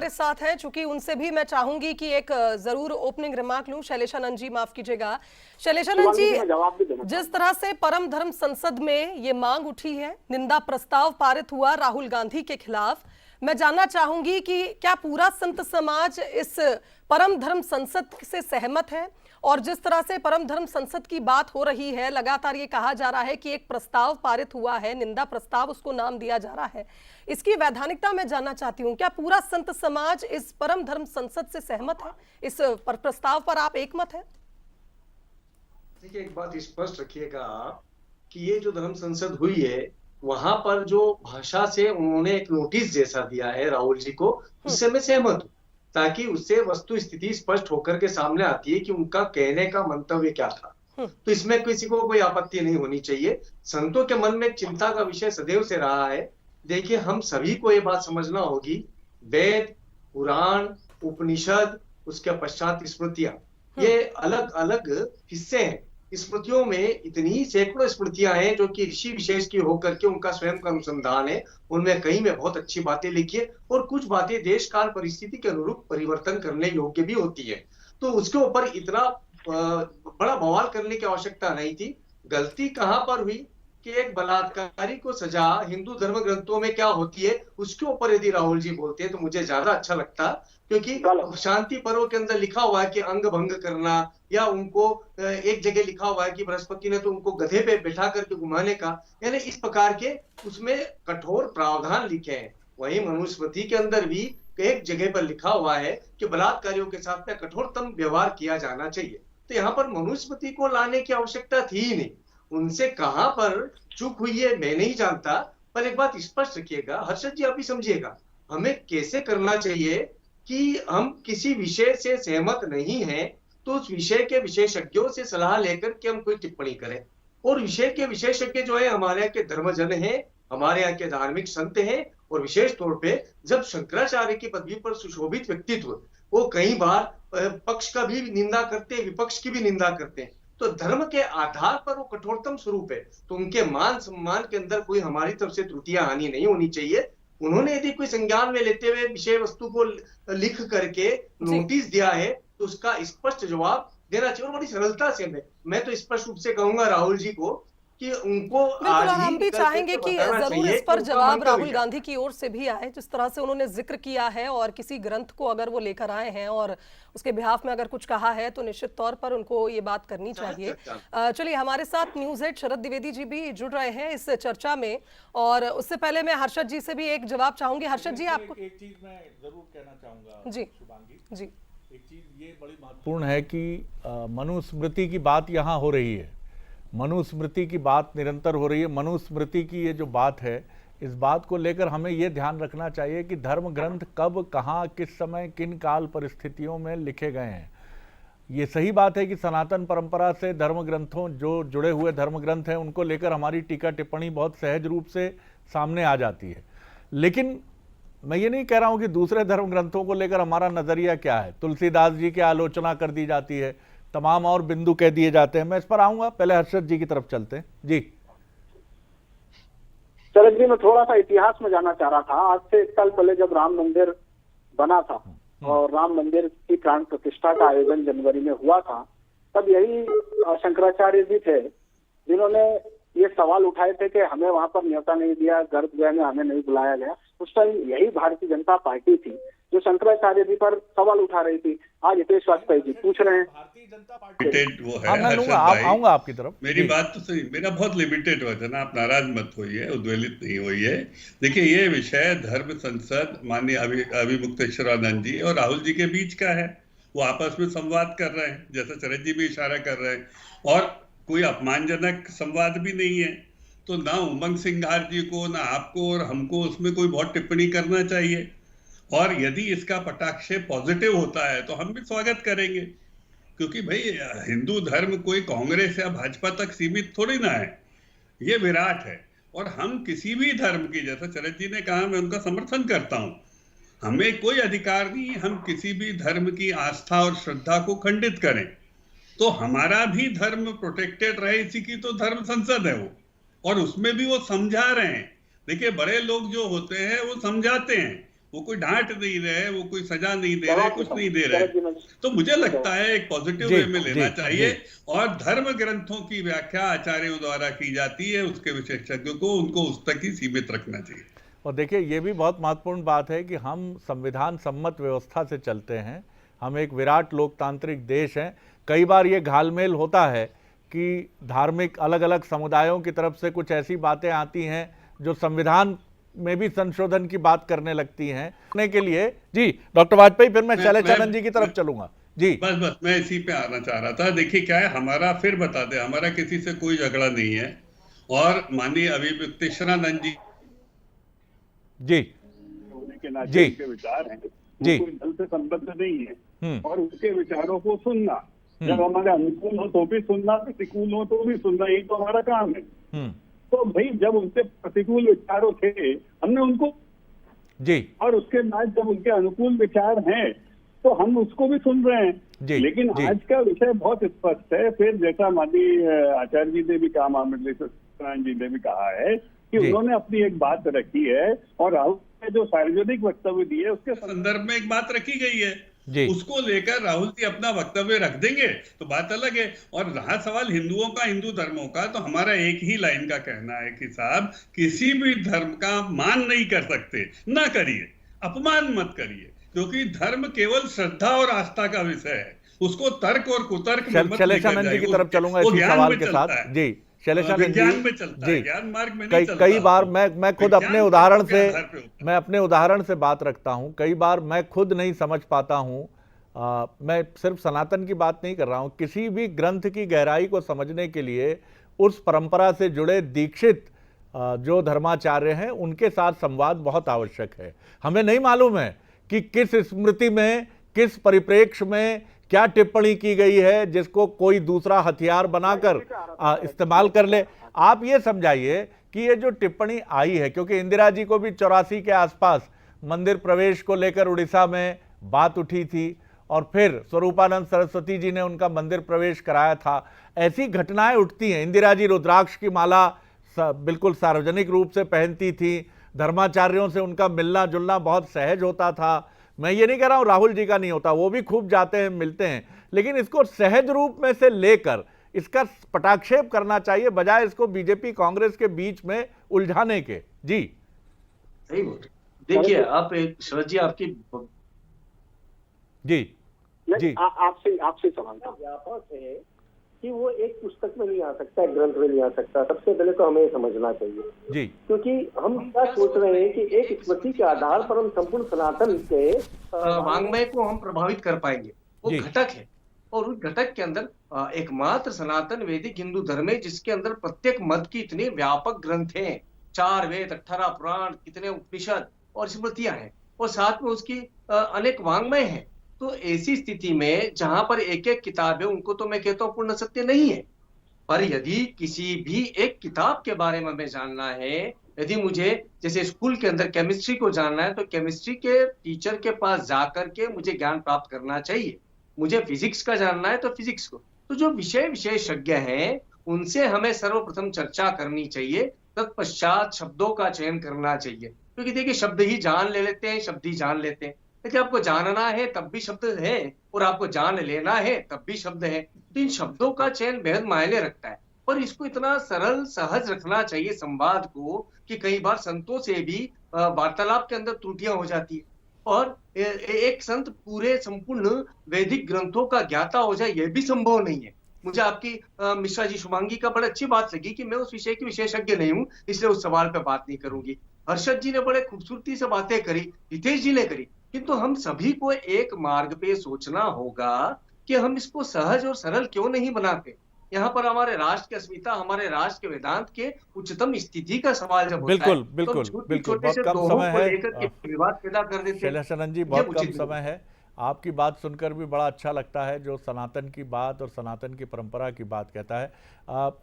हमारे साथ हैं, चूंकि उनसे भी मैं चाहूंगी कि एक जरूर ओपनिंग रिमार्क लूं। शैलेशानंद जी, माफ कीजिएगा। शैलेशानंद जी, जिस तरह से परम धर्म संसद में ये मांग उठी है, निंदा प्रस्ताव पारित हुआ राहुल गांधी के खिलाफ, मैं जानना चाहूंगी कि क्या पूरा संत समाज इस परम धर्म संसद से सहमत है? और जिस तरह से परम धर्म संसद की बात हो रही है, लगातार ये कहा जा रहा है कि एक प्रस्ताव पारित हुआ है, निंदा प्रस्ताव उसको नाम दिया जा रहा है, इसकी वैधानिकता मैं जानना चाहती हूँ। क्या पूरा संत समाज इस परम धर्म संसद से सहमत है? इस प्रस्ताव पर आप एकमत हैं? देखिए, एक बात स्पष्ट रखिएगा आप कि ये जो धर्म संसद हुई है, वहां पर जो भाषा से उन्होंने एक नोटिस जैसा दिया है राहुल जी को, उससे मैं सहमत हूँ, ताकि उससे वस्तु स्थिति स्पष्ट होकर के सामने आती है कि उनका कहने का मंतव्य क्या था। तो इसमें किसी को कोई आपत्ति नहीं होनी चाहिए। संतों के मन में चिंता का विषय सदैव से रहा है। देखिए, हम सभी को ये बात समझना होगी, वेद, पुराण, उपनिषद, उसके पश्चात स्मृतियां, ये अलग अलग हिस्से हैं। स्मृतियों में इतनी सैकड़ों स्मृतियां हैं जो कि ऋषि विशेष की होकर के उनका स्वयं का अनुसंधान है। उनमें कई में बहुत अच्छी बातें लिखी है और कुछ बातें देश काल परिस्थिति के अनुरूप परिवर्तन करने योग्य भी होती है। तो उसके ऊपर इतना बड़ा बवाल करने की आवश्यकता नहीं थी। गलती कहां पर हुई कि एक बलात्कारी को सजा हिंदू धर्म ग्रंथों में क्या होती है, उसके ऊपर यदि राहुल जी बोलते हैं तो मुझे ज्यादा अच्छा लगता, क्योंकि शांति पर्व के अंदर लिखा हुआ है कि अंग भंग करना, या उनको एक जगह लिखा हुआ है कि बृहस्पति ने तो उनको गधे पे बैठा करके घुमाने का, यानी इस प्रकार के उसमें कठोर प्रावधान लिखे हैं। वही मनुस्मृति के अंदर भी एक जगह पर लिखा हुआ है कि बलात्कारियों के साथ में कठोरतम व्यवहार किया जाना चाहिए। तो यहाँ पर मनुस्मृति को लाने की आवश्यकता थी ही नहीं। उनसे कहां पर चूक हुई है मैं नहीं जानता, पर एक बात स्पष्ट रखिएगा, हर्षद जी आप भी समझिएगा, हमें कैसे करना चाहिए कि हम किसी विषय से सहमत नहीं हैं तो उस विषय के विशेषज्ञों से सलाह लेकर के हम कोई टिप्पणी करें। और विषय के विशेषज्ञ जो है हमारे यहाँ के धर्मजन हैं, हमारे यहाँ के धार्मिक संत हैं, और विशेष तौर पे जब शंकराचार्य की पदवी पर सुशोभित व्यक्तित्व वो कई बार पक्ष का भी निंदा करते हैं, विपक्ष की भी निंदा करते हैं, तो धर्म के आधार पर वो कठोरतम स्वरूप है, तो उनके मान सम्मान के अंदर कोई हमारी तरफ से त्रुटियां हानि नहीं होनी चाहिए। उन्होंने यदि कोई संज्ञान में लेते हुए विषय वस्तु को लिख करके नोटिस दिया है तो उसका स्पष्ट जवाब देना चाहिए, और बड़ी सरलता से। मैं तो स्पष्ट रूप से कहूंगा राहुल जी को कि उनको बिल्कुल, और हम भी चाहेंगे कि जरूर इस पर जवाब राहुल गांधी की ओर से भी आए। जिस तरह से उन्होंने जिक्र किया है और किसी ग्रंथ को अगर वो लेकर आए हैं और उसके बिहाफ में अगर कुछ कहा है तो निश्चित तौर पर उनको ये बात करनी चाहिए। चलिए, हमारे साथ न्यूज हेड शरद द्विवेदी जी भी जुड़ रहे हैं इस चर्चा में, और उससे पहले मैं हर्षद जी से भी एक जवाब चाहूंगी। हर्षद जी, आपको एक चीज मैं जरूर कहना चाहूंगा जी शुभांगी जी। एक चीज ये बड़ी महत्वपूर्ण है कि मनुस्मृति की बात यहाँ हो रही है, मनुस्मृति की बात निरंतर हो रही है। मनुस्मृति की ये जो बात है, इस बात को लेकर हमें ये ध्यान रखना चाहिए कि धर्म ग्रंथ कब, कहाँ, किस समय, किन काल परिस्थितियों में लिखे गए हैं। ये सही बात है कि सनातन परंपरा से धर्म ग्रंथों, जो जुड़े हुए धर्म ग्रंथ हैं, उनको लेकर हमारी टीका टिप्पणी बहुत सहज रूप से सामने आ जाती है। लेकिन मैं ये नहीं कह रहा हूँ कि दूसरे धर्म ग्रंथों को लेकर हमारा नजरिया क्या है। तुलसीदास जी की आलोचना कर दी जाती है, तमाम और बिंदु कह दिए जाते हैं। मैं इस पर आऊंगा, पहले हर्षद जी की तरफ चलते हैं। जी शरद जी, मैं थोड़ा सा इतिहास में जाना चाह रहा था। आज से 1 साल पहले जब राम मंदिर बना था और राम मंदिर की प्राण प्रतिष्ठा का आयोजन जनवरी में हुआ था, तब यही शंकराचार्य जी थे जिन्होंने ये सवाल उठाए थे कि हमें वहां पर न्योता नहीं दिया, गर्भगृह में हमें नहीं बुलाया गया। उस टाइम यही भारतीय जनता पार्टी थी जो शंकराचार्य जी पर सवाल उठा रही थी। आज हितेश वाजपेयी जी पूछ रहे हैं। भारतीय जनता पार्टी वो है, आऊंगा आपकी तरफ। मेरी बात तो सही, मेरा बहुत लिमिटेड वचन, आप नाराज मत होइए, उद्वेलित नहीं होइए। देखिए, ये विषय धर्म संसद माननीय अभिमुक्तेश्वरानंद जी और राहुल जी के बीच का है। वो आपस में संवाद कर रहे हैं, जैसा शरद जी भी इशारा कर रहे हैं, और कोई अपमानजनक संवाद भी नहीं है। तो ना उमंग सिंघार जी को, ना आपको और हमको उसमें कोई बहुत टिप्पणी करना चाहिए। और यदि इसका पटाक्षेप पॉजिटिव होता है तो हम भी स्वागत करेंगे, क्योंकि भाई हिंदू धर्म कोई कांग्रेस या भाजपा तक सीमित थोड़ी ना है, ये विराट है। और हम किसी भी धर्म की, जैसा शरद जी ने कहा, मैं उनका समर्थन करता हूं, हमें कोई अधिकार नहीं हम किसी भी धर्म की आस्था और श्रद्धा को खंडित करें। तो हमारा भी धर्म प्रोटेक्टेड रहे, इसी की तो धर्म संसद है वो, और उसमें भी वो समझा रहे हैं। देखिए, बड़े लोग जो होते हैं वो समझाते हैं, वो कोई डांट नहीं रहे, वो कोई सजा नहीं दे रहे, कुछ नहीं दे रहे। तो मुझे लगता है एक पॉजिटिव वे में लेना चाहिए। और धर्म ग्रंथों की व्याख्या आचार्यों द्वारा की जाती है, उसके विशेषज्ञों को उनको उस तक ही सीमित रखना चाहिए। और देखिए, ये भी बहुत महत्वपूर्ण बात है कि हम संविधान सम्मत व्यवस्था से चलते हैं, हम एक विराट लोकतांत्रिक देश हैं। कई बार ये घालमेल होता है कि धार्मिक अलग अलग समुदायों की तरफ से कुछ ऐसी बातें आती हैं जो संविधान में भी संशोधन की बात करने लगती हैं। के लिए जी डॉक्टर वाजपेयी, फिर मैं शैलेशानंद जी की तरफ चलूंगा। जी बस मैं इसी पे आना चाह रहा था। देखिए क्या है, हमारा, फिर बता दे, हमारा किसी से कोई झगड़ा नहीं है। और माननीय अभिमुक्तेश्वरानंद जी जी के विचार हैं, जी कोई दल से संबद्ध नहीं है, और उनके विचारों को सुनना, जब हमारे अनुकूल हो तो भी सुनना, प्रतिकूल हो तो भी सुनना, यही तो हमारा काम है। तो भाई जब उनके प्रतिकूल विचारों थे हमने उनको जी, और उसके बाद जब उनके अनुकूल विचार हैं तो हम उसको भी सुन रहे हैं। लेकिन आज का विषय बहुत स्पष्ट है। फिर जैसा माननीय आचार्य जी ने भी कहा, अमृतेश्वर जी ने भी कहा है कि उन्होंने अपनी एक बात रखी है, और राहुल ने जो सार्वजनिक वक्तव्य दिए उसके संदर्भ में एक बात रखी गई है, उसको लेकर राहुल जी अपना वक्तव्य रख देंगे तो बात अलग है। और रहा सवाल हिंदुओं का, हिंदू धर्मों का, तो हमारा एक ही लाइन का कहना है कि साहब किसी भी धर्म का मान नहीं कर सकते, ना करिए, अपमान मत करिए, क्योंकि धर्म केवल श्रद्धा और आस्था का विषय है। उसको तर्क और कुतर्क में मत शैलेशानंद जी की तरफ चलूंगा इसी सवाल के साथ। जी शैलेशानंद जी, ज्ञान मार्ग में कई बार मैं खुद अपने उदाहरण से बात रखता हूं। कई बार मैं खुद नहीं समझ पाता हूं, मैं सिर्फ सनातन की बात नहीं कर रहा हूं, किसी भी ग्रंथ की गहराई को समझने के लिए उस परंपरा से जुड़े दीक्षित जो धर्माचार्य हैं उनके साथ संवाद बहुत आवश्यक है। हमें नहीं मालूम है कि किस स्मृति में, किस परिप्रेक्ष्य में क्या टिप्पणी की गई है जिसको कोई दूसरा हथियार बनाकर इस्तेमाल कर ले। आप ये समझाइए कि ये जो टिप्पणी आई है, क्योंकि इंदिरा जी को भी 84 के आसपास मंदिर प्रवेश को लेकर उड़ीसा में बात उठी थी, और फिर स्वरूपानंद सरस्वती जी ने उनका मंदिर प्रवेश कराया था। ऐसी घटनाएं उठती हैं। इंदिरा जी रुद्राक्ष की माला बिल्कुल सार्वजनिक रूप से पहनती थी, धर्माचार्यों से उनका मिलना जुलना बहुत सहज होता था। मैं ये नहीं कह रहा हूं राहुल जी का नहीं होता, वो भी खूब जाते हैं, मिलते हैं, लेकिन इसको सहज रूप में से लेकर इसका पटाक्षेप करना चाहिए, बजाय इसको बीजेपी कांग्रेस के बीच में उलझाने के। जी सही बोल रहे। देखिए आप, शरद जी आपकी जी आपसे सवाल था। व्यापक है कि वो एक पुस्तक में नहीं आ सकता, एक ग्रंथ में नहीं आ सकता। सबसे पहले तो हमें समझना चाहिए जी, क्योंकि हम क्या सोच रहे हैं कि एक स्मृति के आधार पर हम संपूर्ण सनातन के वांग्मय को हम प्रभावित कर पाएंगे। वो घटक है, और उस घटक के अंदर एकमात्र सनातन वैदिक हिंदू धर्म है जिसके अंदर प्रत्येक मत की इतने व्यापक ग्रंथ हैं, 4 वेद, 18 पुराण, कितने उपनिषद और स्मृतियां हैं, और साथ में उसकी अनेक वांग्मय हैं। तो ऐसी स्थिति में जहां पर एक एक किताब है, उनको तो मैं कहता हूँ पूर्ण सत्य नहीं है, पर यदि किसी भी एक किताब के बारे में हमें जानना है, यदि मुझे जैसे स्कूल के अंदर केमिस्ट्री को जानना है तो केमिस्ट्री के टीचर के पास जाकर के मुझे ज्ञान प्राप्त करना चाहिए। मुझे फिजिक्स का जानना है तो फिजिक्स को, तो जो विषय विशेषज्ञ हैं उनसे हमें सर्वप्रथम चर्चा करनी चाहिए, तत्पश्चात शब्दों का चयन करना चाहिए। क्योंकि देखिए शब्द ही जान ले लेते हैं, शब्द ही जान लेते हैं, लेकिन आपको जानना है तब भी शब्द है, और आपको जान लेना है तब भी शब्द है। तो इन शब्दों का चयन बेहद मायने रखता है, पर इसको इतना सरल सहज रखना चाहिए संवाद को कि कई बार संतों से भी वार्तालाप के अंदर त्रुटियां हो जाती है, और एक संत पूरे संपूर्ण वैदिक ग्रंथों का ज्ञाता हो जाए यह भी संभव नहीं है। मुझे आपकी मिश्रा जी शुभांगी का बड़ी अच्छी बात लगी कि मैं उस विषय की विशेषज्ञ नहीं हूं, इसलिए उस सवाल पर बात नहीं करूंगी। हर्षद जी ने बड़े खूबसूरती से बातें करी, हितेश जी ने करी, किंतु हम सभी को एक मार्ग पे सोचना होगा कि हम इसको सहज और सरल क्यों नहीं बनाते। यहाँ पर हमारे राष्ट्र की अस्मिता, हमारे राष्ट्र के वेदांत के उच्चतम स्थिति का सवाल जब होता है, बिल्कुल, बहुत कम समय है, विवाद पैदा कर देते हैं। शैलेशानंद जी बहुत कम समय है, आपकी बात सुनकर भी बड़ा अच्छा लगता है जो सनातन की बात और सनातन की परंपरा की बात कहता है।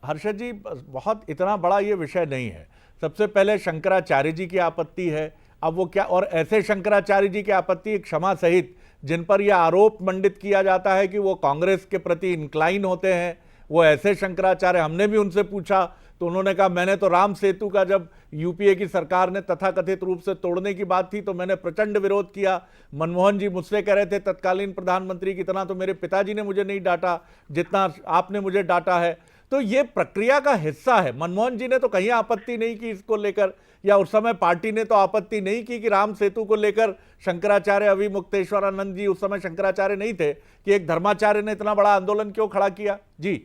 हर्षद जी, बहुत इतना बड़ा ये विषय नहीं है। सबसे पहले शंकराचार्य जी की आपत्ति है, अब वो क्या, और ऐसे शंकराचार्य जी की आपत्ति क्षमा सहित जिन पर यह आरोप मंडित किया जाता है कि वो कांग्रेस के प्रति इंक्लाइन होते हैं, वो ऐसे शंकराचार्य, हमने भी उनसे पूछा तो उन्होंने कहा मैंने तो राम सेतु का, जब यूपीए की सरकार ने तथाकथित रूप से तोड़ने की बात थी तो मैंने प्रचंड विरोध किया। मनमोहन जी मुझसे कह रहे थे तत्कालीन प्रधानमंत्री, कितना तो मेरे पिताजी ने मुझे नहीं डांटा जितना आपने मुझे डांटा है। तो ये प्रक्रिया का हिस्सा है। मनमोहन जी ने तो कहीं आपत्ति नहीं की इसको लेकर, या उस समय पार्टी ने तो आपत्ति नहीं की कि राम सेतु को लेकर शंकराचार्य अभिमुक्तेश्वरानंद जी, उस समय शंकराचार्य नहीं थे, कि एक धर्माचार्य ने इतना बड़ा आंदोलन क्यों खड़ा किया। जी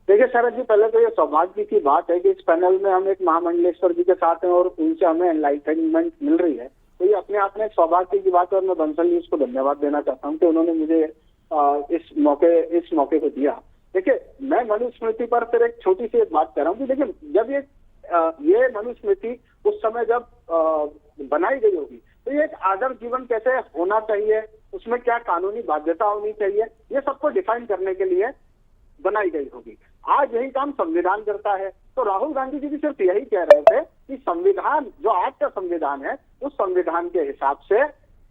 देखिए शरद जी, पहले तो ये सौभाग्य की बात है कि इस पैनल में हम एक महामंडलेश्वर जी के साथ हैं और उनसे हमें एनलाइटनमेंट मिल रही है, तो ये अपने आप में एक सौभाग्य की बात है। और मैं बंसल न्यूज को धन्यवाद देना चाहता हूँ कि उन्होंने मुझे इस मौके को दिया। देखिए, मैं मनुस्मृति पर फिर एक छोटी सी एक बात कर रहा हूँ कि देखिए, जब ये मनुस्मृति उस समय जब बनाई गई होगी तो ये एक आदर्श जीवन कैसे होना चाहिए, उसमें क्या कानूनी बाध्यता होनी चाहिए, ये सबको डिफाइन करने के लिए बनाई गई होगी। आज यही काम संविधान करता है। तो राहुल गांधी जी भी सिर्फ यही कह रहे थे कि संविधान, जो आज का संविधान है, उस संविधान के हिसाब से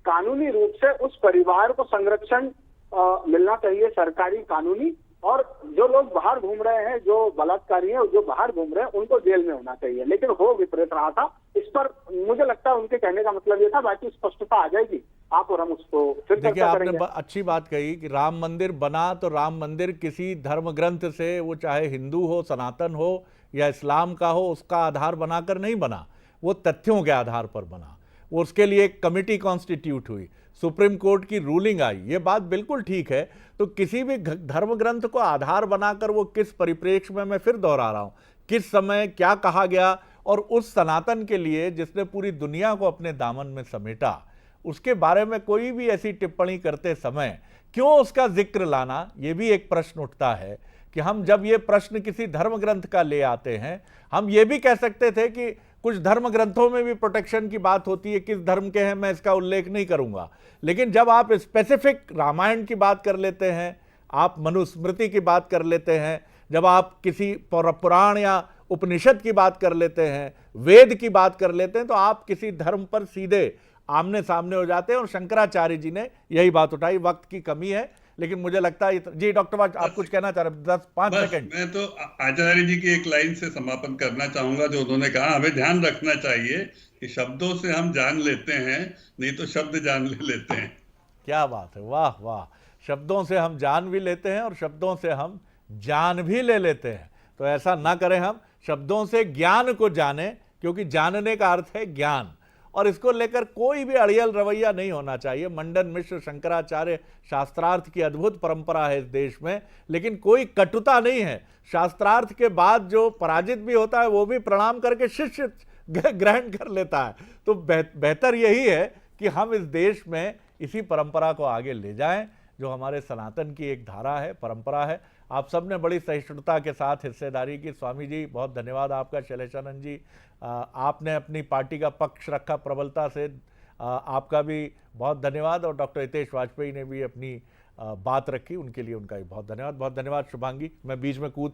कानूनी रूप से उस परिवार को संरक्षण मिलना चाहिए, सरकारी कानूनी, और जो लोग बाहर घूम रहे हैं, जो बलात्कारी हैं, जो बाहर घूम रहे हैं, उनको जेल में होना चाहिए। लेकिन हो विपरीत रहा था। इस पर मुझे लगता है उनके कहने का मतलब ये था, बाकी स्पष्टता आ जाएगी, आप और हम उसको फिर देखिए, चर्चा आपने करेंगे। अच्छी बात कही कि राम मंदिर बना तो राम मंदिर किसी धर्म ग्रंथ से, वो चाहे हिंदू हो, सनातन हो या इस्लाम का हो, उसका आधार बनाकर नहीं बना, वो तथ्यों के आधार पर बना। वो उसके लिए एक कमिटी कॉन्स्टिट्यूट हुई, सुप्रीम कोर्ट की रूलिंग आई, ये बात बिल्कुल ठीक है। तो किसी भी धर्म ग्रंथ को आधार बनाकर वो किस परिप्रेक्ष्य में, मैं फिर दोहरा रहा हूँ, किस समय क्या कहा गया, और उस सनातन के लिए जिसने पूरी दुनिया को अपने दामन में समेटा, उसके बारे में कोई भी ऐसी टिप्पणी करते समय क्यों उसका जिक्र लाना, ये भी एक प्रश्न उठता है। कि हम जब ये प्रश्न किसी धर्म ग्रंथ का ले आते हैं, हम ये भी कह सकते थे कि कुछ धर्म ग्रंथों में भी प्रोटेक्शन की बात होती है, किस धर्म के हैं मैं इसका उल्लेख नहीं करूंगा। लेकिन जब आप स्पेसिफिक रामायण की बात कर लेते हैं, आप मनुस्मृति की बात कर लेते हैं, जब आप किसी पुराण या उपनिषद की बात कर लेते हैं, वेद की बात कर लेते हैं, तो आप किसी धर्म पर सीधे आमने सामने हो जाते हैं। और शंकराचार्य जी ने यही बात उठाई। वक्त की कमी है, लेकिन मुझे लगता है जी डॉक्टर वाज, आप कुछ कहना चाह रहे हैं? 10-5 सेकंड। मैं तो आचार्य जी की एक लाइन से समापन करना चाहूंगा, जो उन्होंने कहा, हमें ध्यान रखना चाहिए कि शब्दों से हम जान लेते हैं, नहीं तो शब्द जान लेते हैं। क्या बात है, वाह वाह। शब्दों से हम जान भी लेते हैं और शब्दों से हम जान भी ले लेते हैं। तो ऐसा ना करें, हम शब्दों से ज्ञान को जाने, क्योंकि जानने का अर्थ है ज्ञान। और इसको लेकर कोई भी अड़ियल रवैया नहीं होना चाहिए। मंडन मिश्र, शंकराचार्य, शास्त्रार्थ की अद्भुत परंपरा है इस देश में, लेकिन कोई कटुता नहीं है। शास्त्रार्थ के बाद जो पराजित भी होता है वो भी प्रणाम करके शिष्य ग्रहण कर लेता है। तो बेहतर यही है कि हम इस देश में इसी परंपरा को आगे ले जाएं, जो हमारे सनातन की एक धारा है, परंपरा है। आप सबने बड़ी सहिष्णुता के साथ हिस्सेदारी की। स्वामी जी, बहुत धन्यवाद आपका। शैलेशानंद जी, आपने अपनी पार्टी का पक्ष रखा प्रबलता से, आपका भी बहुत धन्यवाद। और डॉक्टर हितेश वाजपेयी ने भी अपनी बात रखी, उनके लिए उनका भी बहुत धन्यवाद। बहुत धन्यवाद शुभांगी, मैं बीच में कूद